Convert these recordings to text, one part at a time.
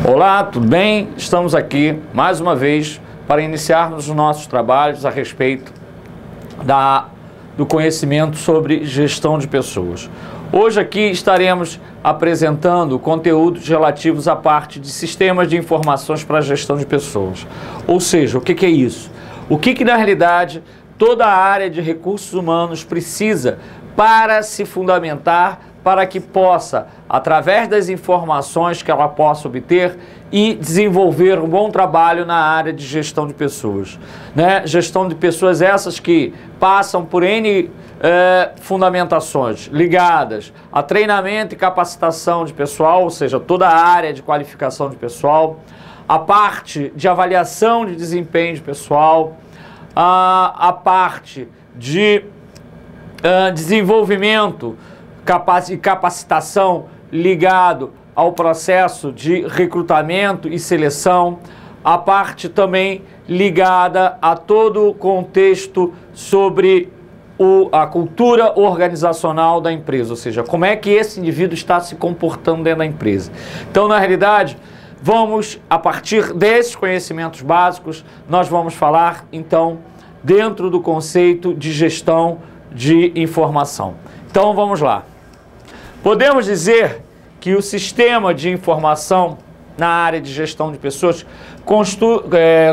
Olá, tudo bem? Estamos aqui mais uma vez para iniciarmos os nossos trabalhos a respeito do conhecimento sobre gestão de pessoas. Hoje aqui estaremos apresentando conteúdos relativos à parte de sistemas de informações para a gestão de pessoas. Ou seja, o que é isso? O que na realidade toda a área de recursos humanos precisa para se fundamentar, para que possa, através das informações que ela possa obter, e desenvolver um bom trabalho na área de gestão de pessoas. Gestão de pessoas essas que passam por N fundamentações ligadas a treinamento e capacitação de pessoal, ou seja, toda a área de qualificação de pessoal, a parte de avaliação de desempenho de pessoal, a parte de desenvolvimento e capacitação ligado ao processo de recrutamento e seleção, a parte também ligada a todo o contexto sobre a cultura organizacional da empresa, ou seja, como é que esse indivíduo está se comportando dentro da empresa. Então, na realidade, vamos, a partir desses conhecimentos básicos, nós vamos falar, então, dentro do conceito de gestão de informação. Então, vamos lá. Podemos dizer que o sistema de informação na área de gestão de pessoas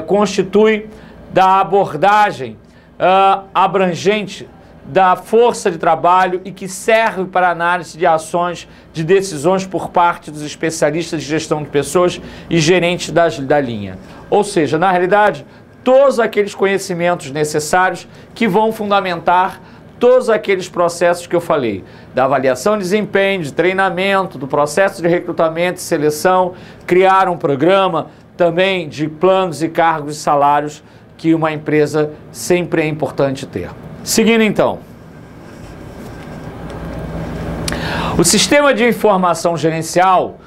constitui da abordagem abrangente da força de trabalho e que serve para análise de ações de decisões por parte dos especialistas de gestão de pessoas e gerentes da linha. Ou seja, na realidade, todos aqueles conhecimentos necessários que vão fundamentar todos aqueles processos que eu falei, da avaliação de desempenho, de treinamento, do processo de recrutamento e seleção, criar um programa também de planos e cargos e salários que uma empresa sempre é importante ter. Seguindo então. O Sistema de Informação Gerencial,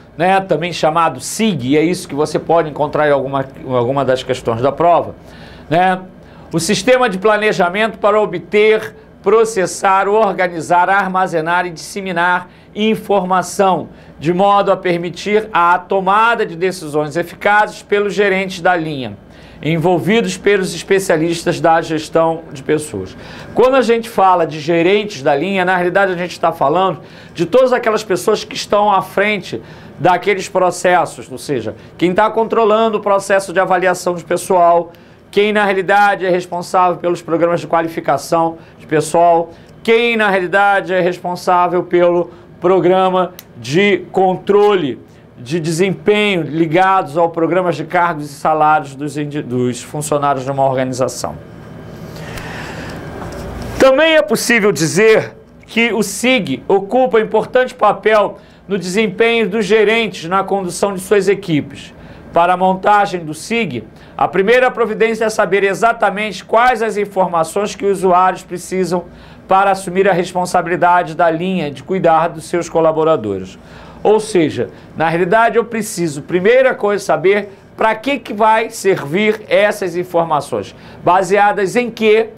também chamado SIG, e é isso que você pode encontrar em alguma das questões da prova, o Sistema de Planejamento para obter, processar, organizar, armazenar e disseminar informação, de modo a permitir a tomada de decisões eficazes pelos gerentes da linha, envolvidos pelos especialistas da gestão de pessoas. Quando a gente fala de gerentes da linha, na realidade a gente está falando de todas aquelas pessoas que estão à frente daqueles processos, ou seja, quem está controlando o processo de avaliação de pessoal, quem na realidade é responsável pelos programas de qualificação de pessoal, quem na realidade é responsável pelo programa de controle de desempenho ligados ao programas de cargos e salários dos funcionários de uma organização. Também é possível dizer que o SIG ocupa importante papel no desempenho dos gerentes na condução de suas equipes. Para a montagem do SIG, a primeira providência é saber exatamente quais as informações que os usuários precisam para assumir a responsabilidade da linha de cuidar dos seus colaboradores. Ou seja, na realidade eu preciso, primeira coisa, saber para que vai servir essas informações, baseadas em que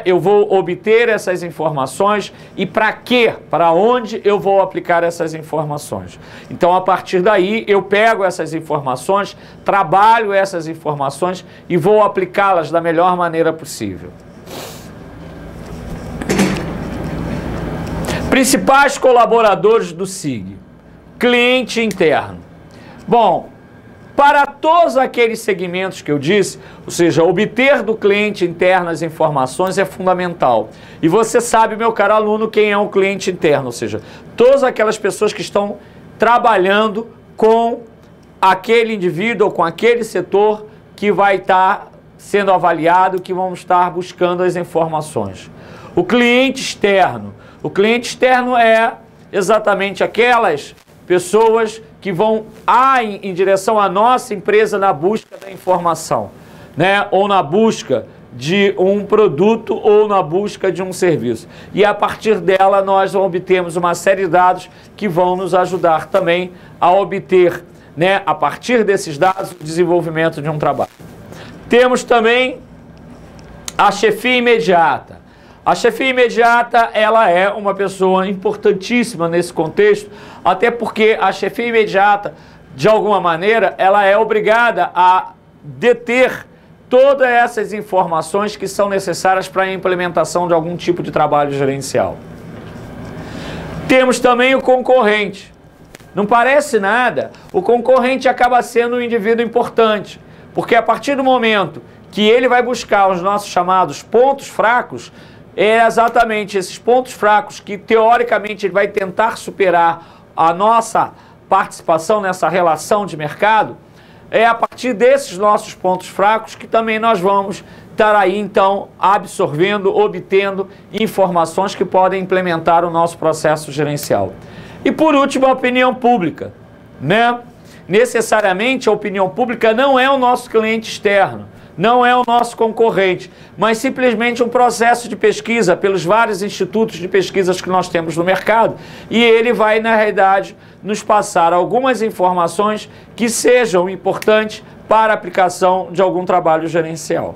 eu vou obter essas informações e para onde eu vou aplicar essas informações. Então, a partir daí, eu pego essas informações, trabalho essas informações e vou aplicá-las da melhor maneira possível. Principais colaboradores do SIG. Cliente interno. Bom, para todos aqueles segmentos que eu disse, ou seja, obter do cliente interno as informações é fundamental. E você sabe, meu caro aluno, quem é um cliente interno, ou seja, todas aquelas pessoas que estão trabalhando com aquele indivíduo ou com aquele setor que vai estar sendo avaliado, que vão estar buscando as informações. O cliente externo é exatamente aquelas pessoas que vão em direção à nossa empresa na busca da informação, ou na busca de um produto ou na busca de um serviço. E a partir dela nós obtemos uma série de dados que vão nos ajudar também a obter, a partir desses dados, o desenvolvimento de um trabalho. Temos também a chefia imediata. A chefia imediata, ela é uma pessoa importantíssima nesse contexto, até porque a chefia imediata de alguma maneira, ela é obrigada a deter todas essas informações que são necessárias para a implementação de algum tipo de trabalho gerencial. Temos também o concorrente. Não parece nada, o concorrente acaba sendo um indivíduo importante, porque a partir do momento que ele vai buscar os nossos chamados pontos fracos, é exatamente esses pontos fracos que, teoricamente, ele vai tentar superar a nossa participação nessa relação de mercado, é a partir desses nossos pontos fracos que também nós vamos estar aí, então, absorvendo, obtendo informações que podem implementar o nosso processo gerencial. E, por último, a opinião pública, né? Necessariamente, a opinião pública não é o nosso cliente externo, não é o nosso concorrente, mas simplesmente um processo de pesquisa pelos vários institutos de pesquisas que nós temos no mercado, e ele vai, na realidade, nos passar algumas informações que sejam importantes para a aplicação de algum trabalho gerencial.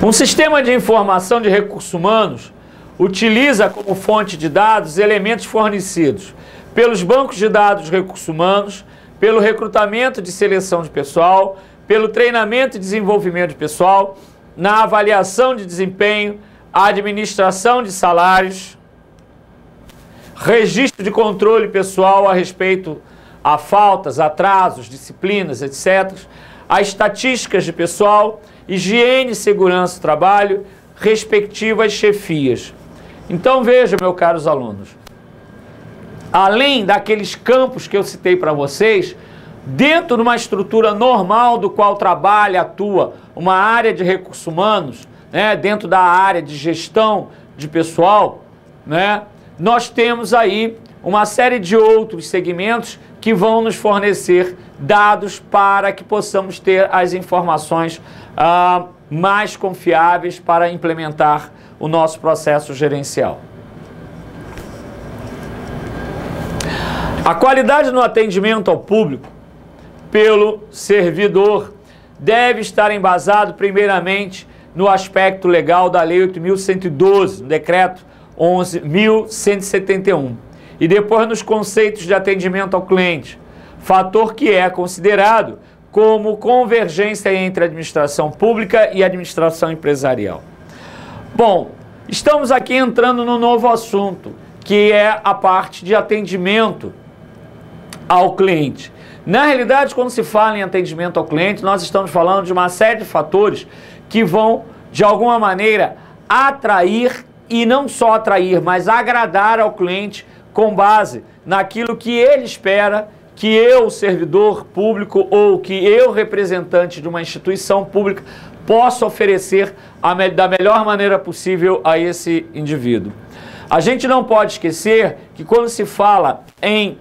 Um sistema de informação de recursos humanos utiliza como fonte de dados elementos fornecidos pelos bancos de dados de recursos humanos, pelo recrutamento de seleção de pessoal, pelo treinamento e desenvolvimento de pessoal, na avaliação de desempenho, administração de salários, registro de controle pessoal a respeito a faltas, atrasos, disciplinas, etc., as estatísticas de pessoal, higiene e segurança do trabalho, respectivas chefias. Então veja, meus caros alunos, além daqueles campos que eu citei para vocês, dentro de uma estrutura normal do qual trabalha, atua uma área de recursos humanos, né, dentro da área de gestão de pessoal, né, nós temos aí uma série de outros segmentos que vão nos fornecer dados para que possamos ter as informações mais confiáveis para implementar o nosso processo gerencial. A qualidade no atendimento ao público pelo servidor deve estar embasado primeiramente no aspecto legal da Lei 8.112, no Decreto 11.171, e depois nos conceitos de atendimento ao cliente, fator que é considerado como convergência entre administração pública e administração empresarial. Bom, estamos aqui entrando no novo assunto, que é a parte de atendimento ao cliente. Na realidade, quando se fala em atendimento ao cliente, nós estamos falando de uma série de fatores que vão, de alguma maneira, atrair, e não só atrair, mas agradar ao cliente com base naquilo que ele espera que eu, servidor público, ou que eu, representante de uma instituição pública, possa oferecer da melhor maneira possível a esse indivíduo. A gente não pode esquecer que quando se fala em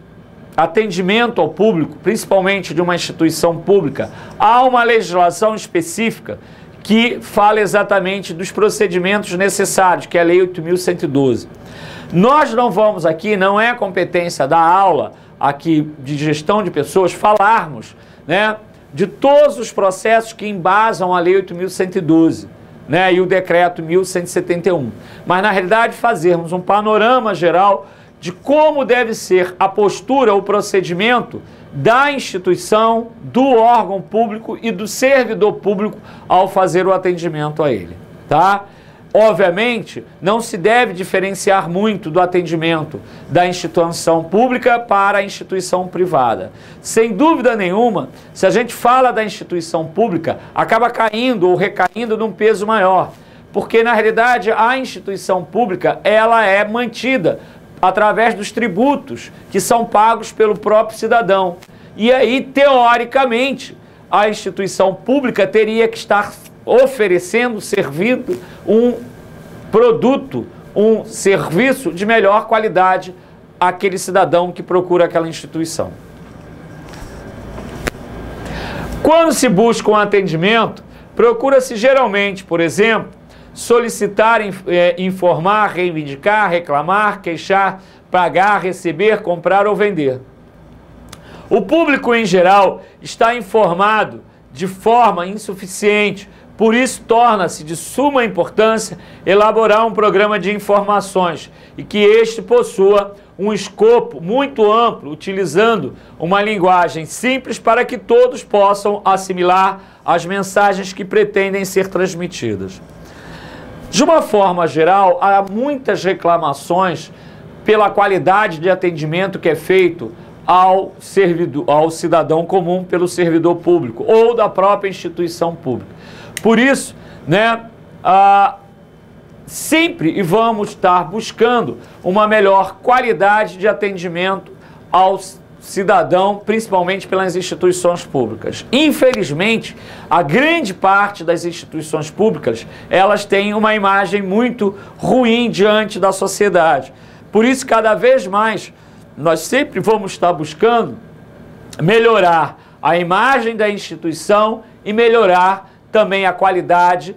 atendimento ao público, principalmente de uma instituição pública, há uma legislação específica que fala exatamente dos procedimentos necessários, que é a Lei 8.112. Nós não vamos aqui, não é competência da aula aqui de gestão de pessoas, falarmos, né, de todos os processos que embasam a Lei 8.112, né, e o Decreto 1.171. Mas, na realidade, fazermos um panorama geral de como deve ser a postura, o procedimento da instituição, do órgão público e do servidor público ao fazer o atendimento a ele, tá? Obviamente, não se deve diferenciar muito do atendimento da instituição pública para a instituição privada. Sem dúvida nenhuma, se a gente fala da instituição pública, acaba caindo ou recaindo num peso maior, porque na realidade a instituição pública ela é mantida através dos tributos que são pagos pelo próprio cidadão. E aí, teoricamente, a instituição pública teria que estar oferecendo, servindo um produto, um serviço de melhor qualidade àquele cidadão que procura aquela instituição. Quando se busca um atendimento, procura-se geralmente, por exemplo, solicitar, informar, reivindicar, reclamar, queixar, pagar, receber, comprar ou vender. O público, em geral, está informado de forma insuficiente Por isso, torna-se de suma importância elaborar um programa de informações e que este possua um escopo muito amplo, utilizando uma linguagem simples para que todos possam assimilar as mensagens que pretendem ser transmitidas. De uma forma geral, há muitas reclamações pela qualidade de atendimento que é feito ao cidadão comum pelo servidor público ou da própria instituição pública. Por isso, sempre vamos estar buscando uma melhor qualidade de atendimento ao cidadão, principalmente pelas instituições públicas. Infelizmente, a grande parte das instituições públicas, elas têm uma imagem muito ruim diante da sociedade. Por isso, cada vez mais, nós sempre vamos estar buscando melhorar a imagem da instituição e melhorar também a qualidade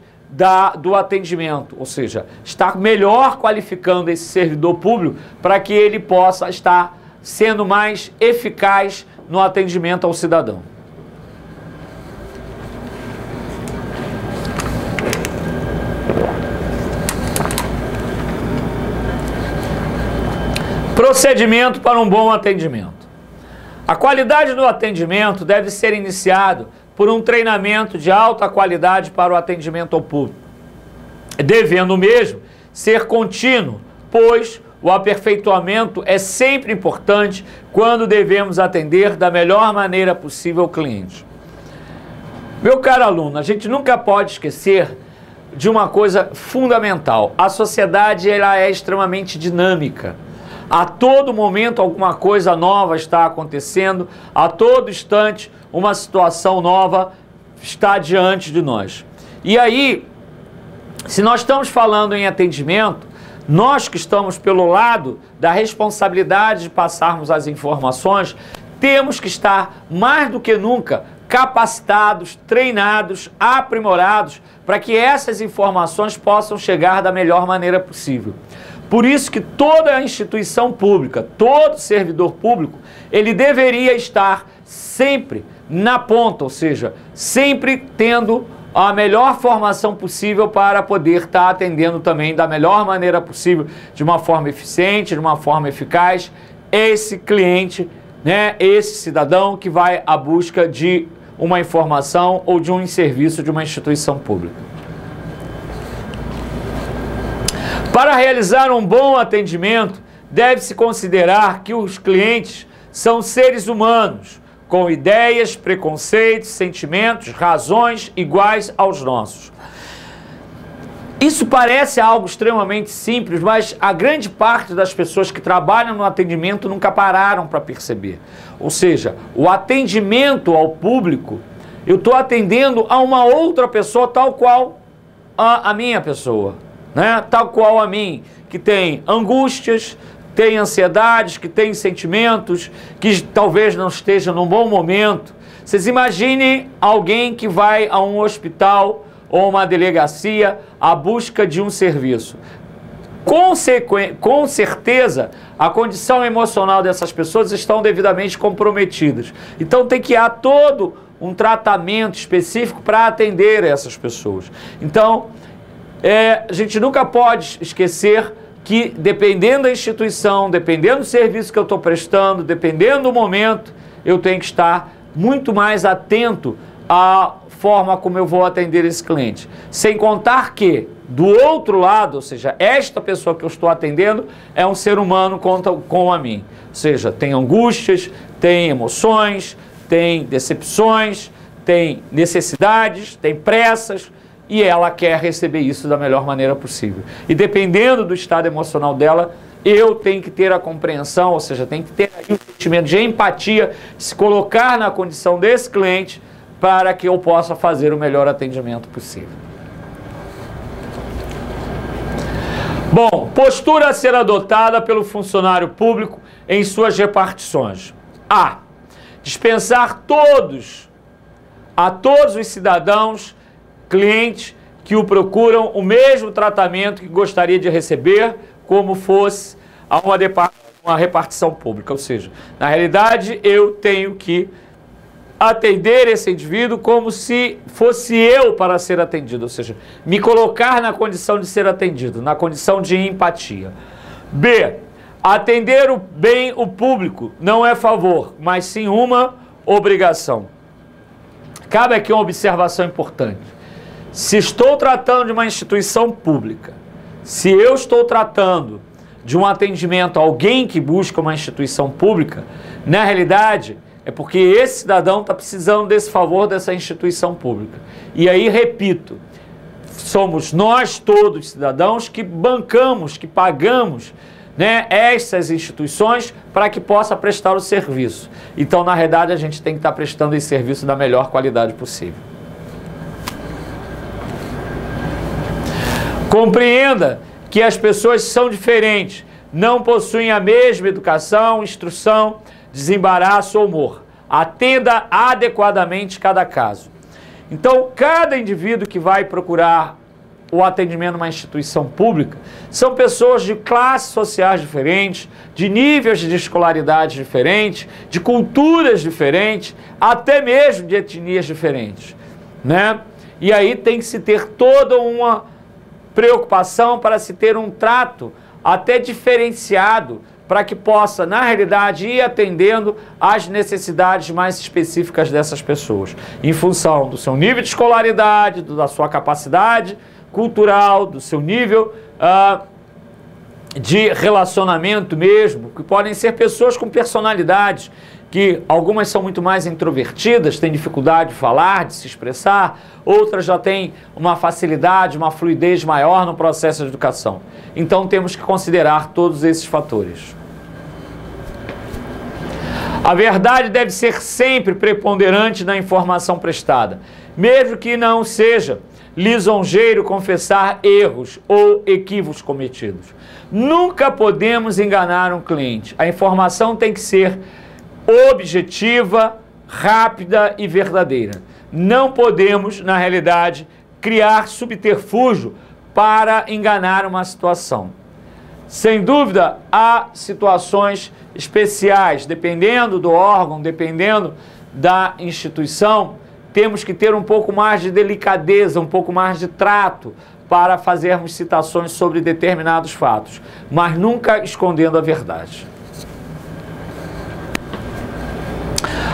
do atendimento, ou seja, estar melhor qualificando esse servidor público para que ele possa estar sendo mais eficaz no atendimento ao cidadão. Procedimento para um bom atendimento. A qualidade do atendimento deve ser iniciado por um treinamento de alta qualidade para o atendimento ao público, devendo mesmo ser contínuo, pois o aperfeiçoamento é sempre importante quando devemos atender da melhor maneira possível o cliente. Meu caro aluno, a gente nunca pode esquecer de uma coisa fundamental. A sociedade ela é extremamente dinâmica. A todo momento alguma coisa nova está acontecendo, a todo instante uma situação nova está diante de nós. E aí, se nós estamos falando em atendimento, nós que estamos pelo lado da responsabilidade de passarmos as informações, temos que estar mais do que nunca capacitados, treinados, aprimorados, para que essas informações possam chegar da melhor maneira possível. Por isso que toda instituição pública, todo servidor público, ele deveria estar sempre na ponta, ou seja, sempre tendo a melhor formação possível para poder estar atendendo também da melhor maneira possível, de uma forma eficiente, de uma forma eficaz, esse cliente, esse cidadão que vai à busca de uma informação ou de um serviço de uma instituição pública. Para realizar um bom atendimento, deve-se considerar que os clientes são seres humanos, com ideias, preconceitos, sentimentos, razões iguais aos nossos. Isso parece algo extremamente simples, mas a grande parte das pessoas que trabalham no atendimento nunca pararam para perceber. Ou seja, o atendimento ao público, eu estou atendendo a uma outra pessoa tal qual a minha pessoa. Tal qual a mim, que tem angústias, tem ansiedades, que tem sentimentos, que talvez não esteja num bom momento. Vocês imaginem alguém que vai a um hospital ou uma delegacia à busca de um serviço. Com certeza, a condição emocional dessas pessoas estão devidamente comprometidas. Então tem que haver todo um tratamento específico para atender essas pessoas. Então, a gente nunca pode esquecer que, dependendo da instituição, dependendo do serviço que eu estou prestando, dependendo do momento, eu tenho que estar muito mais atento à forma como eu vou atender esse cliente. Sem contar que, do outro lado, ou seja, esta pessoa que eu estou atendendo é um ser humano com a mim. Ou seja, tem angústias, tem emoções, tem decepções, tem necessidades, tem pressas, e ela quer receber isso da melhor maneira possível. E dependendo do estado emocional dela, eu tenho que ter a compreensão, ou seja, tenho que ter aí um sentimento de empatia, se colocar na condição desse cliente para que eu possa fazer o melhor atendimento possível. Bom, postura a ser adotada pelo funcionário público em suas repartições. A. Dispensar a todos os cidadãos clientes que o procuram o mesmo tratamento que gostaria de receber, como fosse a uma repartição pública. Ou seja, na realidade, eu tenho que atender esse indivíduo como se fosse eu para ser atendido, ou seja, me colocar na condição de ser atendido, na condição de empatia. B, atender bem o público não é favor, mas sim uma obrigação. Cabe aqui uma observação importante. Se estou tratando de uma instituição pública, se eu estou tratando de um atendimento a alguém que busca uma instituição pública, na realidade é porque esse cidadão está precisando desse favor dessa instituição pública. E aí, repito, somos nós todos cidadãos que bancamos, que pagamos, né, essas instituições para que possa prestar o serviço. Então, na realidade, a gente tem que estar prestando esse serviço da melhor qualidade possível. Compreenda que as pessoas são diferentes, não possuem a mesma educação, instrução, desembaraço ou humor. Atenda adequadamente cada caso. Então, cada indivíduo que vai procurar o atendimento numa instituição pública são pessoas de classes sociais diferentes, de níveis de escolaridade diferentes, de culturas diferentes, até mesmo de etnias diferentes, né? E aí tem que se ter toda uma preocupação para se ter um trato até diferenciado para que possa, na realidade, ir atendendo às necessidades mais específicas dessas pessoas, em função do seu nível de escolaridade, da sua capacidade cultural, do seu nível de relacionamento mesmo, que podem ser pessoas com personalidades, que algumas são muito mais introvertidas, têm dificuldade de falar, de se expressar, outras já têm uma facilidade, uma fluidez maior no processo de educação. Então temos que considerar todos esses fatores. A verdade deve ser sempre preponderante na informação prestada, mesmo que não seja lisonjeiro confessar erros ou equívocos cometidos. Nunca podemos enganar um cliente. A informação tem que ser objetiva, rápida e verdadeira. Não podemos, na realidade, criar subterfúgio para enganar uma situação. Sem dúvida, há situações especiais, dependendo do órgão, dependendo da instituição, temos que ter um pouco mais de delicadeza, um pouco mais de trato para fazermos citações sobre determinados fatos, mas nunca escondendo a verdade.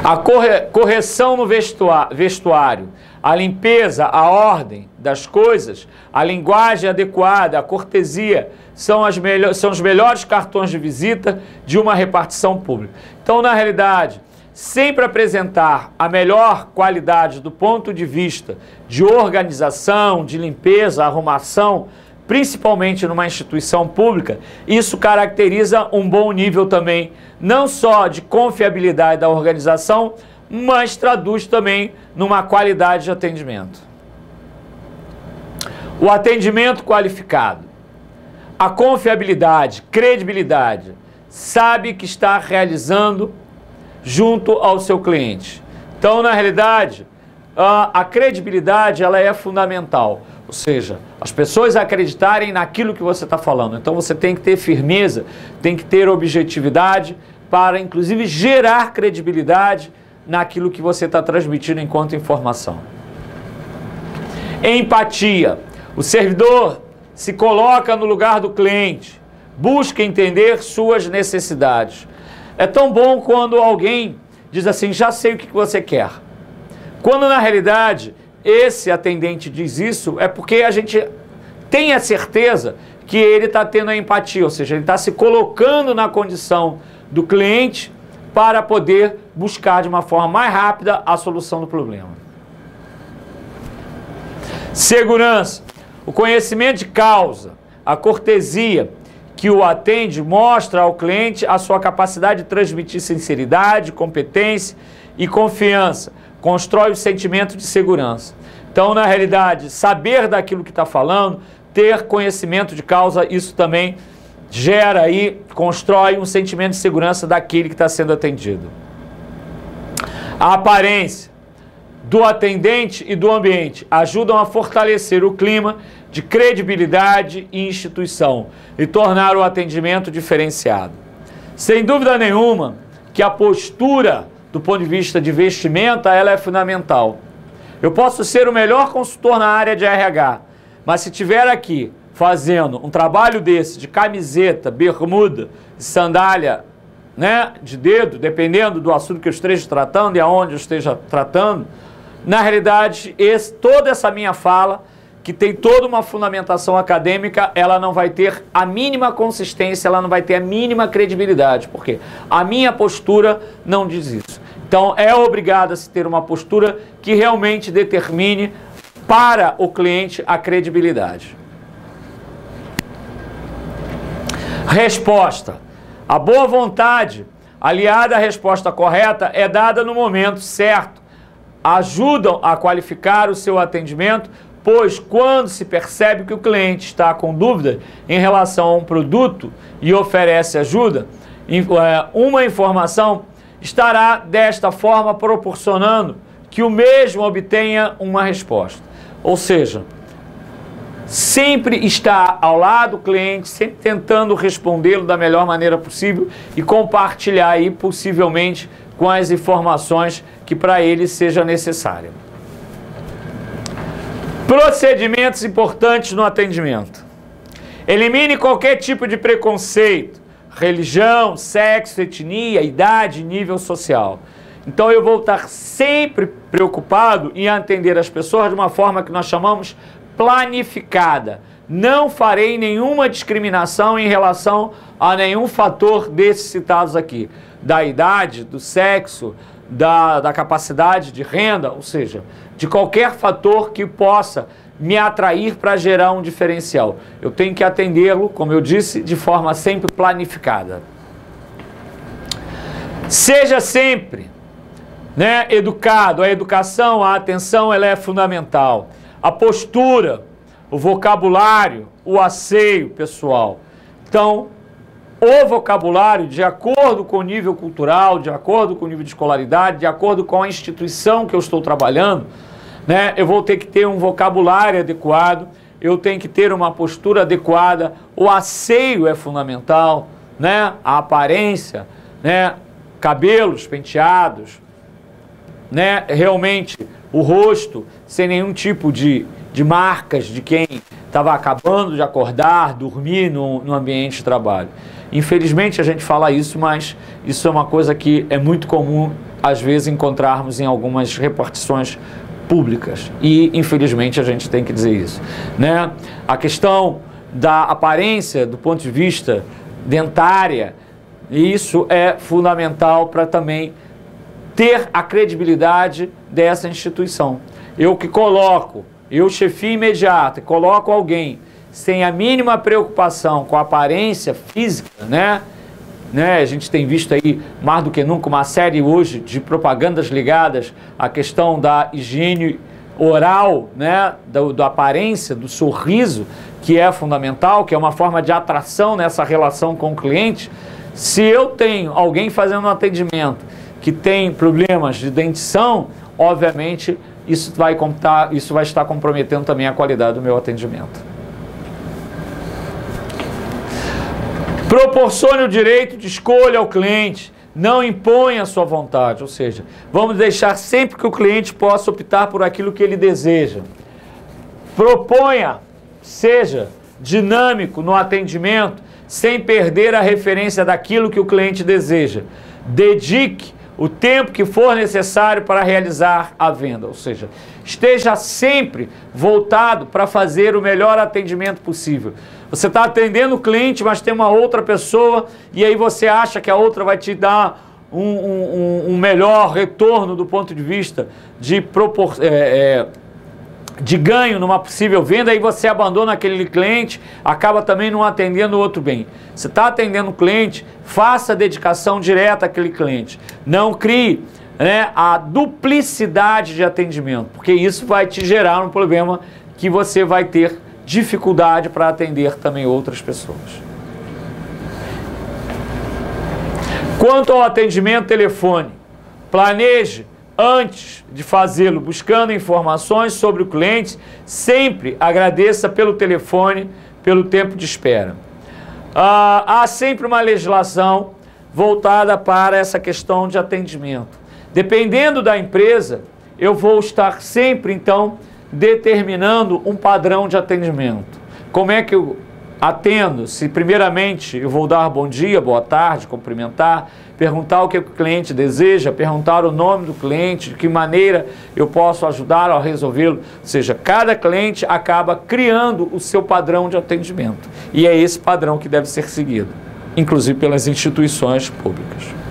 A correção no vestuário, a limpeza, a ordem das coisas, a linguagem adequada, a cortesia, são os melhores cartões de visita de uma repartição pública. Então, na realidade, sempre apresentar a melhor qualidade do ponto de vista de organização, de limpeza, arrumação, principalmente numa instituição pública, isso caracteriza um bom nível também, não só de confiabilidade da organização, mas traduz também numa qualidade de atendimento. O atendimento qualificado, a confiabilidade, credibilidade, sabe que está realizando junto ao seu cliente. Então, na realidade, a credibilidade ela é fundamental. Ou seja, as pessoas acreditarem naquilo que você está falando. Então, você tem que ter firmeza, tem que ter objetividade para, inclusive, gerar credibilidade naquilo que você está transmitindo enquanto informação. Empatia. O servidor se coloca no lugar do cliente, busca entender suas necessidades. É tão bom quando alguém diz assim, já sei o que você quer. Quando, na realidade, esse atendente diz isso, é porque a gente tem a certeza que ele está tendo a empatia, ou seja, ele está se colocando na condição do cliente para poder buscar de uma forma mais rápida a solução do problema. Segurança. O conhecimento de causa, a cortesia que o atende mostra ao cliente a sua capacidade de transmitir sinceridade, competência e confiança. Constrói o sentimento de segurança. Então, na realidade, saber daquilo que está falando, ter conhecimento de causa, isso também gera aí, constrói um sentimento de segurança daquele que está sendo atendido. A aparência do atendente e do ambiente ajudam a fortalecer o clima de credibilidade e instituição e tornar o atendimento diferenciado. Sem dúvida nenhuma que a postura do ponto de vista de vestimenta, ela é fundamental. Eu posso ser o melhor consultor na área de RH, mas se tiver aqui fazendo um trabalho desse, de camiseta, bermuda, sandália, né, de dedo, dependendo do assunto que eu esteja tratando e aonde eu esteja tratando, na realidade, toda essa minha fala, que tem toda uma fundamentação acadêmica, ela não vai ter a mínima consistência, ela não vai ter a mínima credibilidade, porque a minha postura não diz isso. Então, é obrigado a se ter uma postura que realmente determine para o cliente a credibilidade. Resposta. A boa vontade, aliada à resposta correta, é dada no momento certo. Ajudam a qualificar o seu atendimento, pois quando se percebe que o cliente está com dúvida em relação a um produto e oferece ajuda, uma informação estará desta forma proporcionando que o mesmo obtenha uma resposta. Ou seja, sempre está ao lado do cliente, sempre tentando respondê-lo da melhor maneira possível e compartilhar aí possivelmente com as informações que para ele seja necessária. Procedimentos importantes no atendimento. Elimine qualquer tipo de preconceito, religião, sexo, etnia, idade, nível social. Então eu vou estar sempre preocupado em atender as pessoas de uma forma que nós chamamos planificada. Não farei nenhuma discriminação em relação a nenhum fator desses citados aqui. Da idade, do sexo, da capacidade de renda, ou seja, de qualquer fator que possa me atrair para gerar um diferencial. Eu tenho que atendê-lo, como eu disse, de forma sempre planificada. Seja sempre, né, educado. A educação, a atenção, ela é fundamental. A postura, o vocabulário, o asseio pessoal. Então, o vocabulário, de acordo com o nível cultural, de acordo com o nível de escolaridade, de acordo com a instituição que eu estou trabalhando, né, eu vou ter que ter um vocabulário adequado, eu tenho que ter uma postura adequada, o asseio é fundamental, né, a aparência, né, cabelos penteados, né, realmente o rosto sem nenhum tipo de marcas de quem estava acabando de acordar, dormir no ambiente de trabalho. Infelizmente a gente fala isso, mas isso é uma coisa que é muito comum, às vezes, encontrarmos em algumas repartições públicas. E, infelizmente, a gente tem que dizer isso, né? A questão da aparência, do ponto de vista dentária, isso é fundamental para também ter a credibilidade dessa instituição. Eu que coloco, eu chefia imediata, coloco alguém sem a mínima preocupação com a aparência física, né? A gente tem visto aí, mais do que nunca, uma série hoje de propagandas ligadas à questão da higiene oral, né? Da aparência, do sorriso, que é fundamental, que é uma forma de atração nessa relação com o cliente. Se eu tenho alguém fazendo um atendimento que tem problemas de dentição, obviamente isso vai estar comprometendo também a qualidade do meu atendimento. Proporcione o direito de escolha ao cliente, não imponha a sua vontade, ou seja, vamos deixar sempre que o cliente possa optar por aquilo que ele deseja. Proponha, seja dinâmico no atendimento, sem perder a referência daquilo que o cliente deseja. Dedique o tempo que for necessário para realizar a venda, ou seja, esteja sempre voltado para fazer o melhor atendimento possível. Você está atendendo o cliente, mas tem uma outra pessoa e aí você acha que a outra vai te dar um melhor retorno do ponto de vista de ganho numa possível venda, aí você abandona aquele cliente, acaba também não atendendo o outro bem. Você está atendendo o cliente, faça dedicação direta àquele cliente. Não crie, né, a duplicidade de atendimento, porque isso vai te gerar um problema que você vai ter dificuldade para atender também outras pessoas. Quanto ao atendimento telefônico, planeje antes de fazê-lo, buscando informações sobre o cliente, sempre agradeça pelo telefone, pelo tempo de espera. Há sempre uma legislação voltada para essa questão de atendimento. Dependendo da empresa, eu vou estar sempre, então, determinando um padrão de atendimento. Como é que eu atendo? Se primeiramente eu vou dar bom dia, boa tarde, cumprimentar, perguntar o que o cliente deseja, perguntar o nome do cliente, de que maneira eu posso ajudá-lo a resolvê-lo. Ou seja, cada cliente acaba criando o seu padrão de atendimento. E é esse padrão que deve ser seguido, inclusive pelas instituições públicas.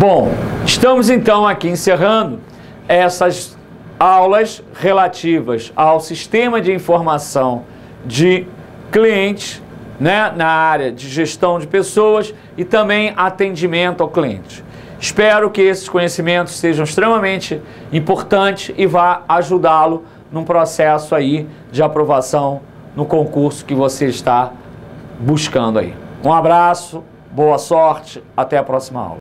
Bom, estamos então aqui encerrando essas aulas relativas ao sistema de informação de clientes, né, na área de gestão de pessoas e também atendimento ao cliente. Espero que esses conhecimentos sejam extremamente importantes e vá ajudá-lo num processo aí de aprovação no concurso que você está buscando aí. Um abraço, boa sorte, até a próxima aula.